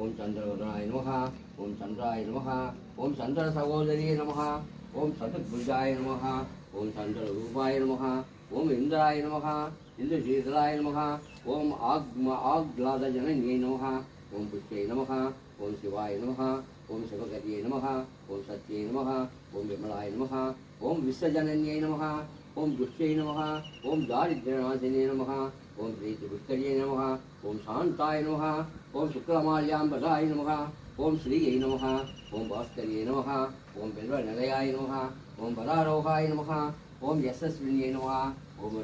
ஓம் சந்திரவதனாய நமஹ, ஓம் சந்திராய நமஹ, ஓம் சந்திர சகோதரியே நமஹ, ஓம் சதுர்புஜாய நமஹ, ஓம் சந்திர ரூபாய நமஹ, ஓம் இந்திராய நமஹ, இந்திரசீதலாய நமஹ, ஓம் ஆக்லாத ஜனன்யை நமஹ, ஓம் புஷ்யை நமஹ, ஓம் சிவாய நமஹ, ஓம் சிவகரியை நமஹ, ஓம் சத்யை நமஹ, ஓம் விமலாய நமஹ, ஓம் விஸ்வஜனன்யை நமஹ, ஓம் துஷ்யை நமஹ, ஓம் தாரித்ரநாசினே நமஹ, ஓம் பிரீத்திபுஷ்கரியை நமஹ, ஓம் சாந்தாய நமஹ, ஓம் சுக்லமால்யாம்பதாய நமஹ, ஓம் ஸ்ரீயை நமஹ, ஓம் பாஸ்கரியை நமஹ, ஓம் பெல்வநிலையாய நமஹ, ஓம் பராரோகாய நமஹ, ஓம் யசஸ்வினியை நமஹ, ஓம்